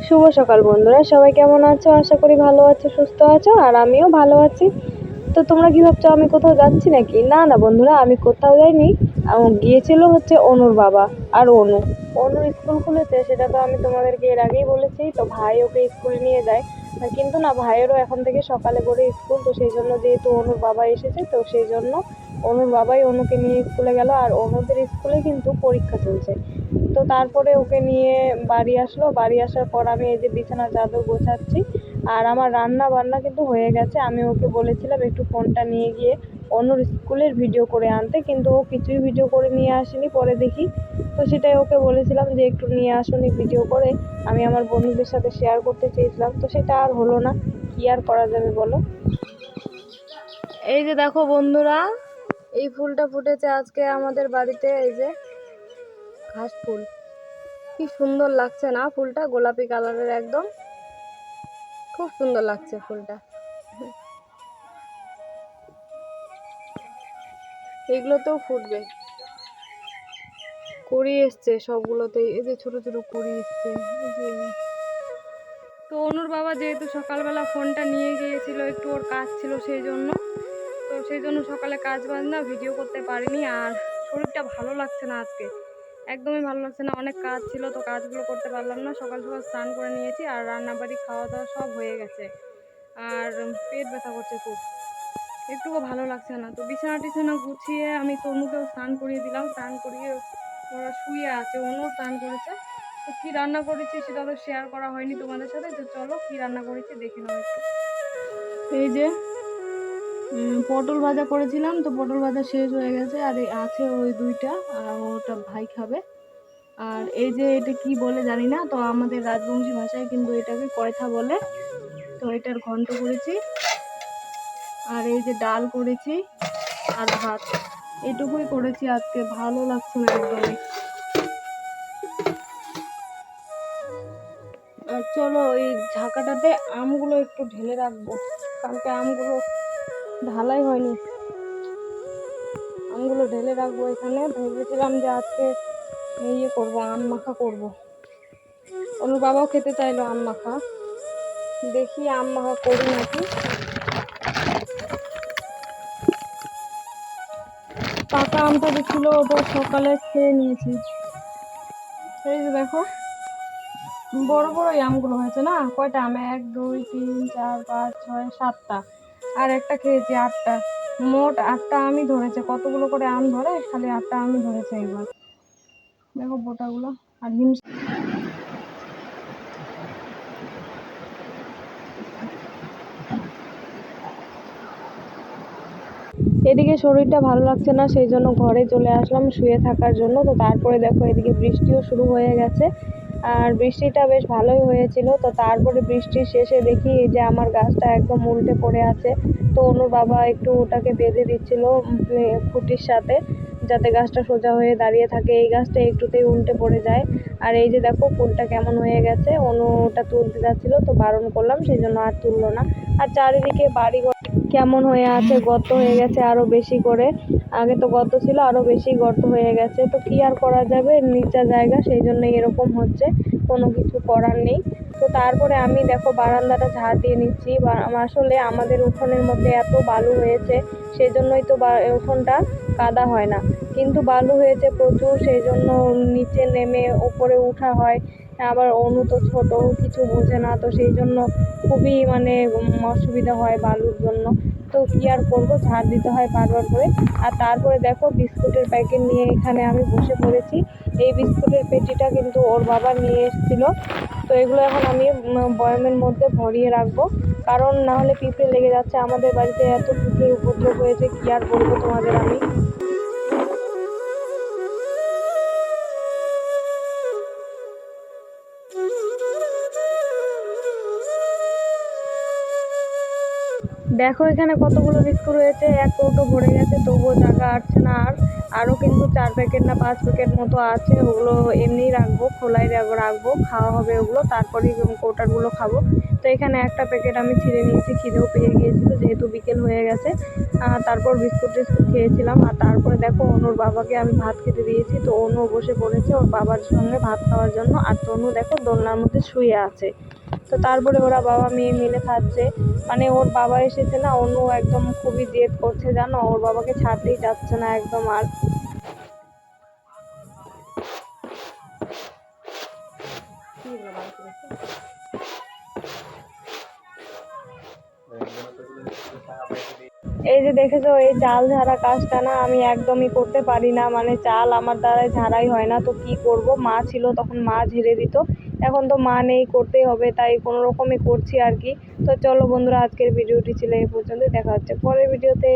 শুভ সকাল বন্ধুরা, সবাই কেমন আছো? আশা করি ভালো আছো, সুস্থ আছো, আর আমিও ভালো আছি। তো তোমরা কি ভাবছো আমি কোথাও যাচ্ছি নাকি? না না বন্ধুরা, আমি কোথাও যাইনি। গিয়েছিল হচ্ছে অনুর বাবা আর অনুর স্কুল খুলেছে, সেটা তো আমি তোমাদেরকে এর আগেই বলেছি। তো ভাই ওকে স্কুলে নিয়ে যায়, কিন্তু না, ভাইয়েরও এখন থেকে সকালে করে স্কুল, তো সেই জন্য যেহেতু অনুর বাবা এসেছে, তো সেই জন্য অনুর বাবাই অনুকে নিয়ে স্কুলে গেল। আর অনুদের স্কুলে কিন্তু পরীক্ষা চলছে। তো তারপরে ওকে নিয়ে বাড়ি আসলো। বাড়ি আসার পর আমি এই যে বিছানার চাদর গোছাচ্ছি, আর আমার রান্না বান্না কিন্তু হয়ে গেছে। আমি ওকে বলেছিলাম একটু ফোনটা নিয়ে গিয়ে অনুর স্কুলের ভিডিও করে আনতে, কিন্তু ও কিছুই ভিডিও করে নিয়ে আসেনি। পরে দেখি, তো সেটাই ওকে বলেছিলাম যে একটু নিয়ে আসুনি ভিডিও করে, আমি আমার বন্ধুদের সাথে শেয়ার করতে চেয়েছিলাম। তো সেটা আর হলো না, কি আর করা যাবে বলো। এই যে দেখো বন্ধুরা, এই ফুলটা ফুটেছে আজকে আমাদের বাড়িতে, এই যে ঘাস ফুল। কি সুন্দর লাগছে না ফুলটা? গোলাপি কালারের একদম, খুব সুন্দর লাগছে ফুলটা। এগুলোতেও ফুটবে, কুড়ি এসছে সবগুলোতেই, এই যে ছোট ছোট কুড়ি এসছে। তো অনুর বাবা যেহেতু সকালবেলা ফোনটা নিয়ে গিয়েছিল, একটু ওর কাজ ছিল সেই জন্য সকালে কাজ বাজ না ভিডিও করতে পারিনি। আর শরীরটা ভালো লাগছে না আজকে, একদমই ভালো লাগছে না। অনেক কাজ ছিল, তো কাজগুলো করতে পারলাম না। সকাল সকাল স্নান করে নিয়েছি, আর রান্নাবাড়ি খাওয়া দাওয়া সব হয়ে গেছে। আর পেট ব্যথা করছে খুব, একটুকু ভালো লাগছে না। তো বিছানা টিছানা গুছিয়ে আমি তনুকেও স্নান করিয়ে দিলাম। স্নান করিয়ে ওরা শুয়ে আছে, অনুও স্নান করেছে। তো কী রান্না করেছি সেটা তো শেয়ার করা হয়নি তোমাদের সাথে। তো চলো কী রান্না করেছি দেখে নাও একটু। এই যে পটল ভাজা করেছিলাম, তো পটল ভাজা শেষ হয়ে গেছে, আর এই আছে ওই দুইটা, আর ওটা ভাই খাবে। আর এই যে এটা কি বলে জানি না, তো আমাদের রাজবংশী ভাষায় কিন্তু এটাকে কয়থা বলে। তো এটার ঘন্ট করেছি, আর এই যে ডাল করেছি, আর ভাত। এটুকুই করেছি আজকে, ভালো লাগছে না একদমই। আর চলো এই ঝাঁকাটাতে আমগুলো একটু ঢেলে রাখবো, কালকে আমগুলো ঢালাই হয়নি, আমগুলো ঢেলে রাখবো এখানে। ভেবেছিলাম যে আজকে ইয়ে করবো, আম মাখা করবো। অনুর বাবাও খেতে চাইলো আম মাখা, দেখি আম মাখা করি নাকি। পাকা আমটা যে ছিল ওটা সকালে খেয়ে নিয়েছি। এই যে দেখো, বড় বড় এই আমগুলো হয়েছে না। কয়টা আম? 1 2 3 4 5 6 7টা, আর একটা খেয়েছি 8টা। মোট 8টা আমই ধরেছে। কতগুলো করে আম ধরে? খালি 8টা আমই ধরেছে এবার। দেখো বোটাগুলো। আর হিম এদিকে শরীরটা ভালো লাগছে না, সেই জন্য ঘরে চলে আসলাম শুয়ে থাকার জন্য। তো তারপরে দেখো এদিকে বৃষ্টিও শুরু হয়ে গেছে, আর বৃষ্টিটা বেশ ভালোই হয়েছিল। তো তারপরে বৃষ্টির শেষে দেখি এই যে আমার গাছটা একদম উল্টে পড়ে আছে। তো অনুর বাবা একটু ওটাকে বেঁধে দিচ্ছিল খুঁটির সাথে, যাতে গাছটা সোজা হয়ে দাঁড়িয়ে থাকে। এই গাছটা একটুতেই উল্টে পড়ে যায়। আর এই যে দেখো ফুলটা কেমন হয়ে গেছে, অনু ওটা তুলতে যাচ্ছিল, তো বারণ করলাম, সেই জন্য আর তুললো না। আর চারিদিকে বাড়ি কেমন হয়ে আছে, গর্ত হয়ে গেছে আরো বেশি করে। আগে তো গর্ত ছিল, আরো বেশি গর্ত হয়ে গেছে। তো কি আর করা যাবে, নিচা জায়গা, সেই জন্য এরকম হচ্ছে, কোনো কিছু করার নেই। তো তারপরে আমি দেখো বারান্দাটা ঝাড় দিয়ে নিচ্ছি। আসলে আমাদের উঠোনের মধ্যে এত বালু হয়েছে, সেই জন্যই তো উঠোনটা কাদা হয় না, কিন্তু বালু হয়েছে প্রচুর, সেই জন্য নিচে নেমে ওপরে উঠা হয়। আবার অনু তো ছোট, কিছু বোঝে না, তো সেই জন্য খুবই মানে অসুবিধা হয় বালুর জন্য। তো কি আর করবো, ঝাড় দিতে হয় বারবার করে। আর তারপরে দেখো বিস্কুটের প্যাকেট নিয়ে এখানে আমি বসে পড়েছি। এই বিস্কুটের পেটিটা কিন্তু ওর বাবা নিয়ে এসেছিল। তো এগুলো এখন আমি বয়ামের মধ্যে ভরিয়ে রাখবো, কারণ না হলে পিঁপড়ে লেগে যাচ্ছে। আমাদের বাড়িতে এত পিঁপড়ের উপদ্রব হয়েছে, কি আর বলবো তোমাদের আমি। দেখো এখানে কতগুলো বিস্কুট হয়েছে, এক কৌটো ভরে গেছে, তবুও জায়গা আসছে না। আরও কিন্তু 4 প্যাকেট না 5 প্যাকেট মতো আছে, ওগুলো এমনি রাখবো, খোলাই রাখবো, খাওয়া হবে ওগুলো, তারপরেই কৌটারগুলো খাবো। তো এখানে একটা প্যাকেট আমি ছিঁড়ে নিয়েছি, খিদেও পেয়ে গিয়েছিল যেহেতু বিকেল হয়ে গেছে। তারপর বিস্কুট টিস্কুট খেয়েছিলাম। আর তারপরে দেখো অনুর বাবাকে আমি ভাত খেতে দিয়েছি, তো অনু বসে পড়েছে ওর বাবার সঙ্গে ভাত খাওয়ার জন্য। আর তনু দেখো দোলনার মধ্যে শুয়ে আছে। তো তারপরে ওরা বাবা মেয়ে মিলে খাচ্ছে। মানে ওর বাবা এসেছে না, অনু একদম খুবই জেদ করছে জানো, ওর বাবাকে ছাড়তেই যাচ্ছে না একদম। আর এই যে দেখেছো এই চাল ঝাড়া কাজটা না আমি একদমই করতে পারি না, মানে চাল আমার দ্বারাই ঝাড়াই হয় না। তো কি করব, মা ছিল তখন মা ঝেড়ে দিত, এখন তো মা নেই, করতেই হবে, তাই কোনো রকমে করছি আর কি। তো চলো বন্ধুরা, আজকের ভিডিওটি ছিল এই পর্যন্ত, দেখা হচ্ছে পরের ভিডিওতে।